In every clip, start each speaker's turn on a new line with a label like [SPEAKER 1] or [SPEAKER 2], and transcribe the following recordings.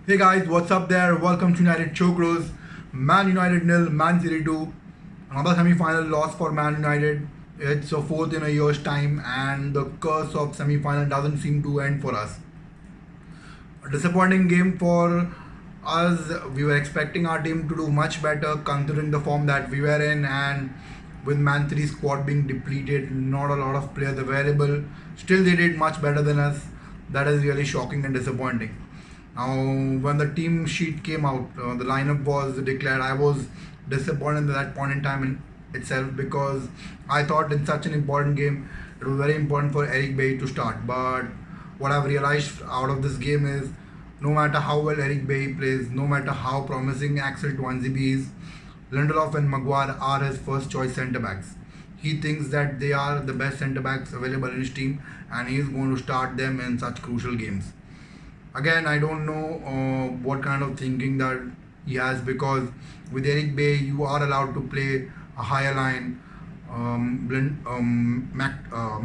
[SPEAKER 1] Hey guys, what's up there? Welcome to United Chokros. Man United nil, Man City 2. Another semi-final loss for Man United. It's a fourth in a year's time, and the curse of semi-final doesn't seem to end for us. A disappointing game for us. We were expecting our team to do much better considering the form that we were in, and with Man City's squad being depleted, not a lot of players available. Still, they did much better than us. That is really shocking and disappointing. Now, when the team sheet came out, the lineup was declared. I was disappointed at that point in time in itself because I thought in such an important game, it was very important for Eric Bailly to start. But what I've realized out of this game is no matter how well Eric Bailly plays, no matter how promising Axel Tuanzebe is, Lindelof and Maguire are his first choice centre backs. He thinks that they are the best centre backs available in his team and he is going to start them in such crucial games. Again, I don't know what kind of thinking that he has because with Eric Bay, you are allowed to play a higher line.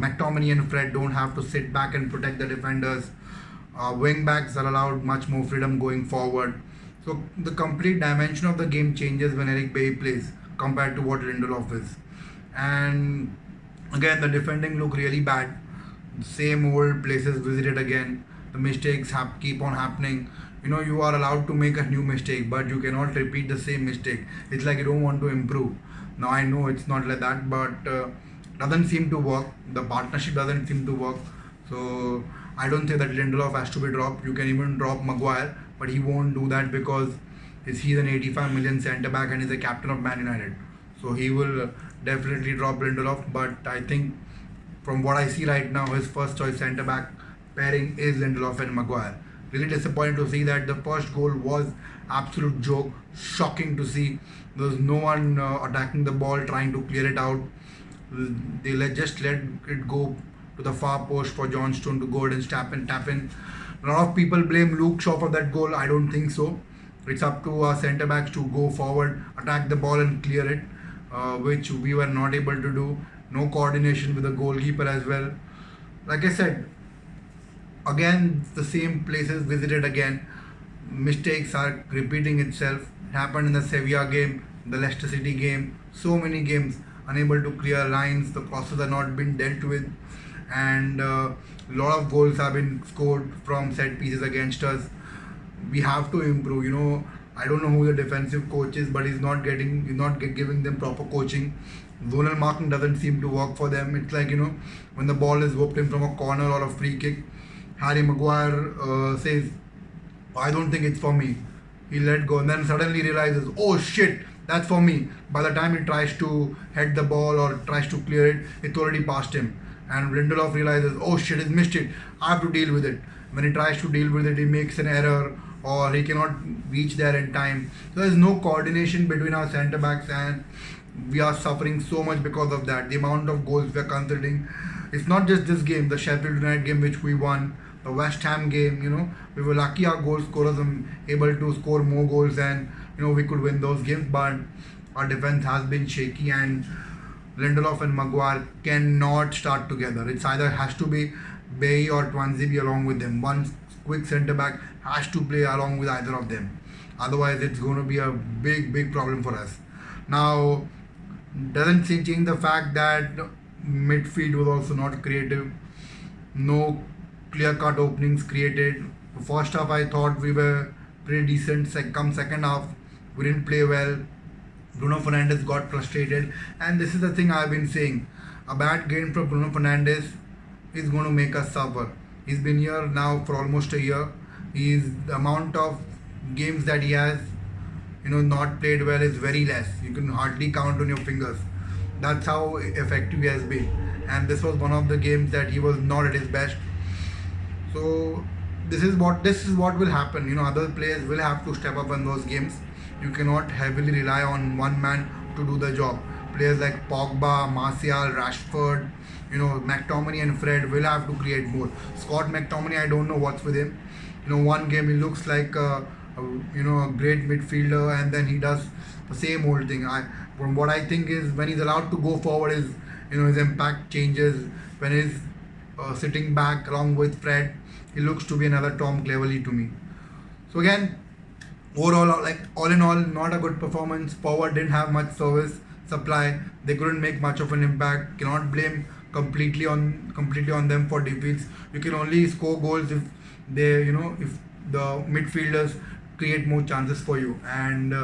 [SPEAKER 1] McTominay and Fred don't have to sit back and protect the defenders. Wing backs are allowed much more freedom going forward. So the complete dimension of the game changes when Eric Bay plays compared to what Lindelof is. And again, the defending look really bad. Same old places visited again. The mistakes keep on happening. You are allowed to make a new mistake, but you cannot repeat the same mistake. It's like you don't want to improve. Now I know it's not like that, but doesn't seem to work. The partnership doesn't seem to work. So I don't think that Lindelof has to be dropped. You can even drop Maguire, but he won't do that because he's an 85 million centre back and he's a captain of Man United. So he will definitely drop Lindelof. But I think from what I see right now, his first choice centre back pairing is Lindelof and Maguire. Really disappointed to see that the first goal was absolute joke. Shocking to see. There was no one attacking the ball, trying to clear it out. Just let it go to the far post for John Stone to go ahead and tap in. A lot of people blame Luke Shaw for that goal. I don't think so. It's up to our centre backs to go forward, attack the ball and clear it, which we were not able to do. No coordination with the goalkeeper as well. Like I said, again the same places visited again. Mistakes are repeating itself. It happened in the Sevilla game, the Leicester City game. So many games unable to clear lines. The crosses are not been dealt with, and a lot of goals have been scored from set pieces against us. We have to improve. I don't know who the defensive coach is, but he's not giving them proper coaching. Zonal marking doesn't seem to work for them. It's like when the ball is whooped in from a corner or a free kick, Harry Maguire says, I don't think it's for me. He let go and then suddenly realizes, oh shit, that's for me. By the time he tries to head the ball or tries to clear it, it's already past him. And Lindelof realizes, oh shit, he's missed it. I have to deal with it. When he tries to deal with it, he makes an error or he cannot reach there in time. So there's no coordination between our centre backs and we are suffering so much because of that. The amount of goals we are considering. It's not just this game, the Sheffield United game which we won, the West Ham game, we were lucky our goal scorers were able to score more goals and we could win those games, but our defense has been shaky and Lindelof and Maguire cannot start together. It's either has to be Bay or Tuanzebe along with them. One quick centre back has to play along with either of them. Otherwise, it's going to be a big problem for us. Now, doesn't change the fact that midfield was also not creative. No clear cut openings created. First half, I thought we were pretty decent. Come second half, we didn't play well. Bruno Fernandes got frustrated, and this is the thing I've been saying. A bad game from Bruno Fernandes is going to make us suffer. He's been here now for almost a year. The amount of games that he has, not played well is very less. You can hardly count on your fingers. That's how effective he has been. And this was one of the games that he was not at his best. So this is what will happen. Other players will have to step up in those games. You cannot heavily rely on one man to do the job. Players like Pogba, Martial, Rashford, McTominay and Fred will have to create more. Scott McTominay, I don't know what's with him. One game he looks like a great midfielder, and then he does the same old thing. From what I think is when he's allowed to go forward, his impact changes. When he's sitting back along with Fred, he looks to be another Tom Cleverley to me. So again, overall, like all in all, not a good performance. Forward didn't have much service supply. They couldn't make much of an impact. Cannot blame completely on them for defeats. You can only score goals if they, if the midfielders create more chances for you. And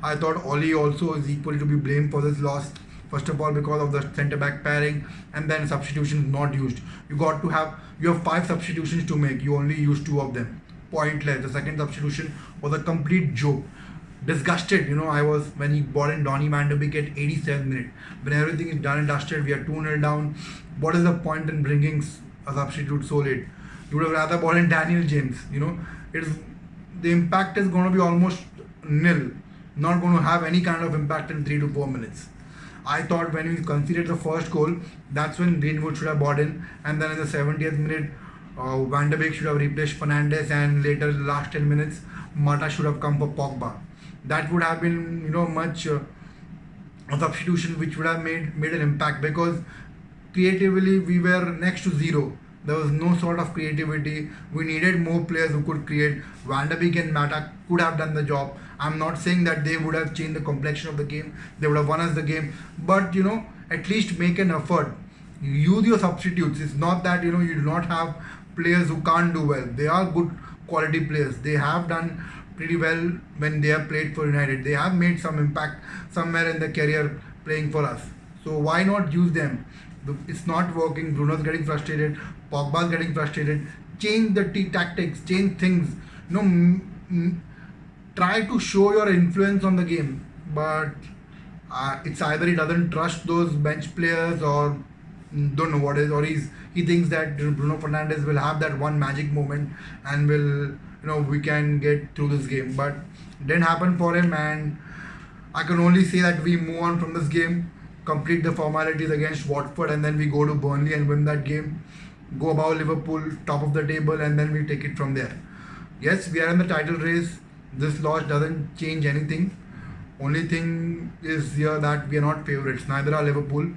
[SPEAKER 1] I thought Oli also is equally to be blamed for this loss. First of all, because of the centre back pairing, and then substitutions not used. You have 5 substitutions to make. You only use 2 of them. Pointless. The second substitution was a complete joke. Disgusted, I was when he brought in Donny van de Beek at 87th minute. When everything is done and dusted, we are 2-0 down. What is the point in bringing a substitute so late? You would have rather brought in Daniel James. It's the impact is going to be almost nil. Not going to have any kind of impact in 3 to 4 minutes. I thought when we conceded the first goal, that's when Greenwood should have brought in, and then in the 70th minute, Van de Beek should have replaced Fernandes, and later in the last 10 minutes, Mata should have come for Pogba. That would have been, much a substitution which would have made an impact, because creatively we were next to zero. There was no sort of creativity. We needed more players who could create. Van de Beek and Mata could have done the job. I'm not saying that they would have changed the complexion of the game. They would have won us the game. But, at least make an effort. Use your substitutes. It's not that, you do not have players who can't do well. They are good quality players. They have done pretty well when they have played for United. They have made some impact somewhere in their career playing for us. So why not use them? It's not working. Bruno's getting frustrated. Pogba's getting frustrated. Change the tactics. Change things. Try to show your influence on the game. But it's either he doesn't trust those bench players, or don't know what is, or he thinks that Bruno Fernandes will have that one magic moment and will, we can get through this game. But it didn't happen for him, and I can only say that we move on from this game, complete the formalities against Watford, and then we go to Burnley and win that game, go above Liverpool, top of the table, and then we take it from there. Yes, we are in the title race. This loss doesn't change anything. Only thing is here that we are not favourites. Neither are Liverpool.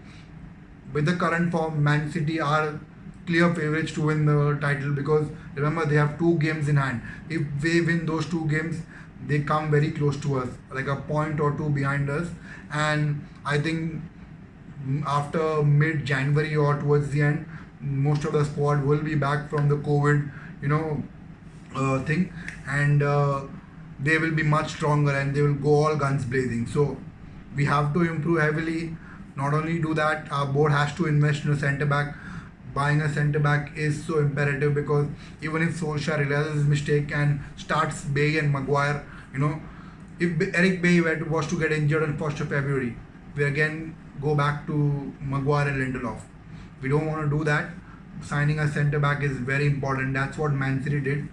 [SPEAKER 1] With the current form, Man City are clear favourites to win the title, because remember, they have 2 games in hand. If they win those 2 games, they come very close to us, like a point or 2 behind us. And I think after mid-January or towards the end, most of the squad will be back from the COVID, thing, and they will be much stronger and they will go all guns blazing. So we have to improve heavily. Not only do that, our board has to invest in a centre back. Buying a centre back is so imperative, because even if Solskjaer realizes his mistake and starts Bailly and Maguire, if Eric Bailly was to get injured on 1st of February, we again go back to Maguire and Lindelof. We don't want to do that. Signing a centre back is very important. That's what Man City did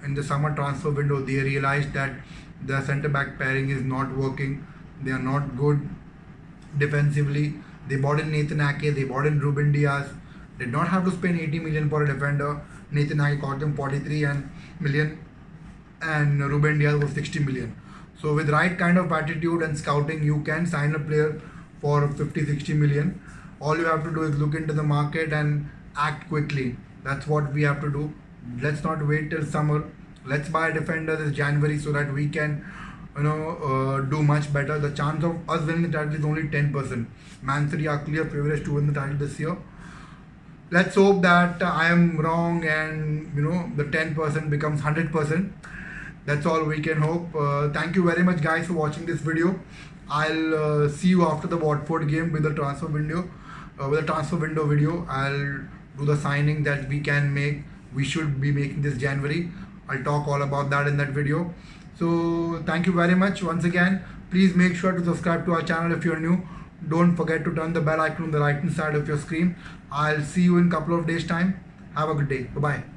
[SPEAKER 1] in the summer transfer window. They realized that the centre back pairing is not working. They are not good defensively. They bought in Nathan Ake, they bought in Ruben Diaz. Did not have to spend 80 million for a defender. Nathan Ake cost them 43 million, and Ruben Diaz was 60 million. So with right kind of attitude and scouting, you can sign a player for 50-60 million. All you have to do is look into the market and act quickly. That's what we have to do. Let's not wait till summer. Let's buy a defender this January, so that we can do much better. The chance of us winning the title is only 10%. Man City are clear favourites to win the title this year. Let's hope that I am wrong and the 10% becomes 100%. That's all we can hope. Thank you very much, guys, for watching this video. I'll see you after the Watford game with the transfer window. Video, I'll do the signing that we can make. We should be making this January. I'll talk all about that in that video. So thank you very much once again. Please make sure to subscribe to our channel if you're new. Don't forget to turn the bell icon on the right hand side of your screen. I'll see you in a couple of days time. Have a good day. Bye bye.